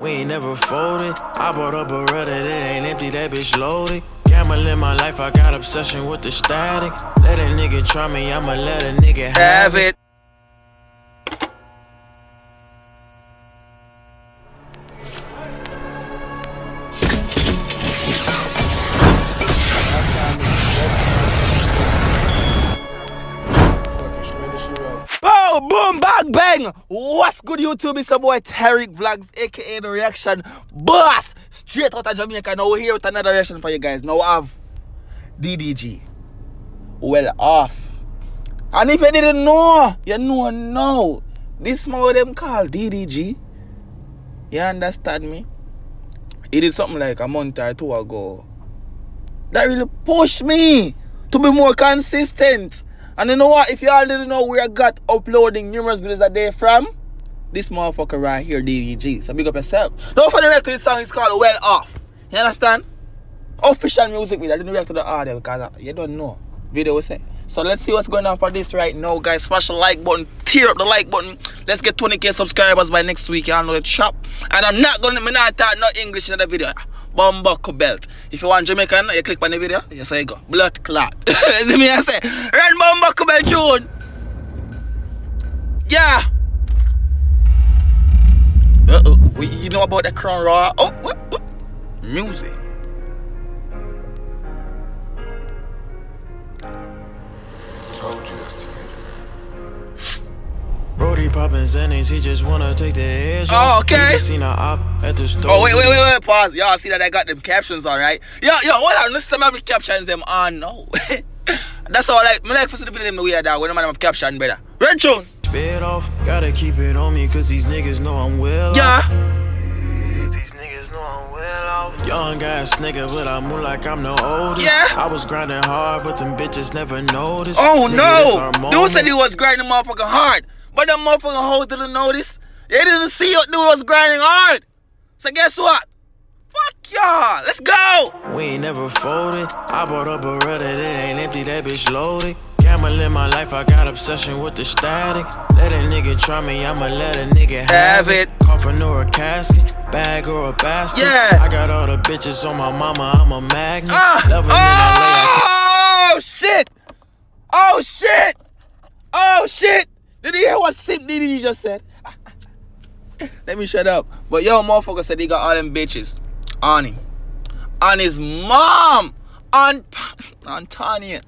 We ain't never folded. I bought a Beretta that ain't empty, that bitch loaded. Camel in my life, I got obsession with the static. Let a nigga try me, I'ma let a nigga have it. Oh, boom, bang, bang! What's good, YouTube? It's your boy Tyrekevlogs, aka the reaction boss, straight out of Jamaica. Now we're here with another reaction for you guys. Now we have DDG, Well Off. And if you didn't know, you know now. This man what them call DDG. You understand me? It is something like a month or two ago that really pushed me to be more consistent. And you know what? If you already know where I got uploading numerous videos a day from, this motherfucker right here, DDG. So big up yourself. Don't forget to react to this song. It's called Well Off. You understand? Official music video. I didn't react to the audio because you don't know. Video we say. So let's see what's going on for this right now, guys. Smash the like button. Tear up the like button. Let's get 20k subscribers by next week. Y'all know the chop. And I'm not going to talk no English in the video. Bumbuckle belt. If you want Jamaican, you click on the video. Yes, I go. Blood clot. See me, I say, run Bumbuckle belt tune. Yeah. You know about the crown raw? Oh, what? Music. Brody poppin' Zennies, he just wanna take the edge. Oh, okay. Seen a op at the store. Oh, wait, pause. Y'all see that I got them captions on, right? Yo, hold on. Listen to my captions them on. No. That's all I like for the video them the way that when I'm have caption better. Red tune. Spit off, gotta keep it on me, cause these niggas know I'm well yeah. Off. These niggas know I'm well off. Young ass nigga, but I move like I'm the oldest. Yeah. I was grinding hard, but them bitches never noticed. Oh no. Dude said he was grinding motherfucking hard. But them motherfucking hoes didn't notice. They didn't see what dude was grinding hard. So guess what? Fuck y'all. Let's go. We ain't never folded. I bought a Beretta that ain't empty, that bitch loaded. Camel in my life, I got obsession with the static. Let a nigga try me, I'ma let a nigga have it. Coffin or a casket, bag or a basket. Yeah. I got all the bitches on my mama, I'm a magnet. Shit. Oh shit. Oh shit. Did you hear what Simp DDG just said? Let me shut up. But yo, motherfucker said he got all them bitches on him. On his mom. On Tanya.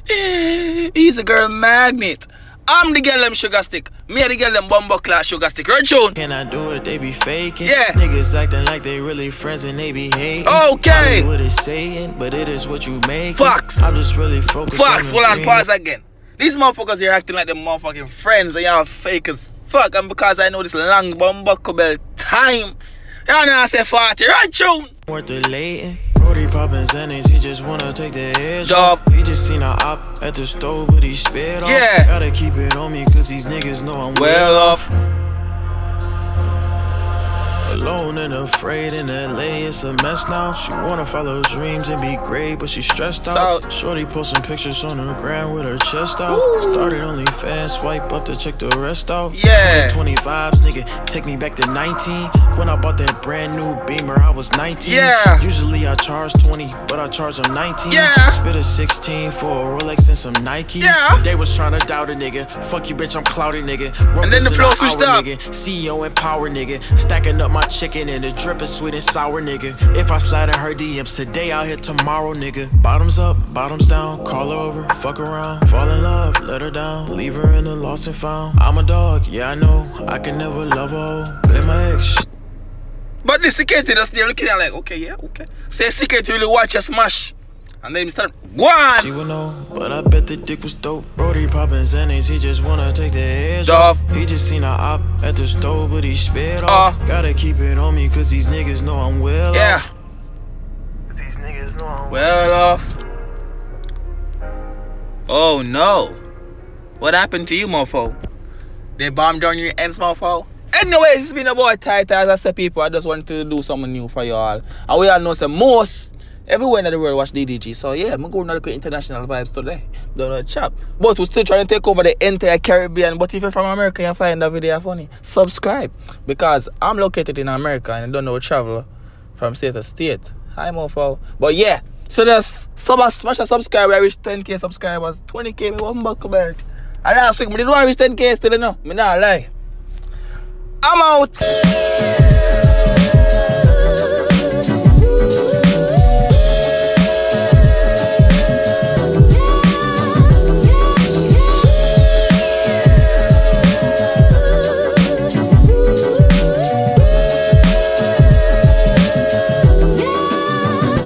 He's a girl magnet. I'm the girl them sugar stick. Me the girl them bumbo class sugar stick. Right, June? Can I do it? They be faking. Yeah. Niggas acting like they really friends and they be hating. Okay. What it's saying, but it is what you make. Facts. I'm just really focused Facts. on Hold on, pause again. These motherfuckers here acting like them motherfucking friends and y'all fake as fuck. And because I know this long bumbuckle belt time, y'all know I say 40. Right, tune? Worth the latin. Brody poppin' Zennies, he just wanna take the edge off. He just seen a op at the store, but he spit off. Yeah. Gotta keep it on me, cause these niggas know I'm well off. Alone and afraid in LA, it's a mess now. She wanna follow dreams and be great, but she stressed out. Shorty posting pictures on her ground with her chest out. Ooh. Started OnlyFans, swipe up to check the rest out. Yeah. 25s, nigga, take me back to 19. When I bought that brand new Beamer, I was 19. Yeah. Usually I charge 20, but I charge them 19. Yeah. Spit a 16 for a Rolex and some Nikes. Yeah. They was trying to doubt a nigga. Fuck you, bitch, I'm cloudy, nigga. And then the flow switched up. CEO and power, nigga. Stacking up my chicken and the drip is sweet and sour, nigga. If I slide in her DMs today, I'll hit tomorrow, nigga. Bottoms up, bottoms down, call her over, fuck around, fall in love, let her down, leave her in the lost and found. I'm a dog, yeah I know, I can never love her. Blame my ex. But the security just there looking at like, okay, yeah, okay. Say security really watch you smash. And then he started, go on. She would know, but I bet the dick was dope. Brody poppin' Zennies, he just wanna take the edge off. He just seen a op at the store, but he spit off. Gotta keep it on me, cause these niggas know I'm well off. These niggas know I'm well off. Oh no. What happened to you, mofo? They bombed on your ends, mofo? anyways, it's been a boy tight. As I said, people, I just wanted to do something new for you all. And we all know some most everywhere in the world watch DDG. So yeah, I'm going to look at international vibes today. Don't know chap. But we're still trying to take over the entire Caribbean. But if you're from America and you find that video funny, subscribe. Because I'm located in America and I don't know travel from state to state. Hi mofo. But yeah, so just smash a subscribe. I reach 10k subscribers. 20k, me one buck about. And last week, I didn't want to reach 10k still, you know. Me not lie. I'm out.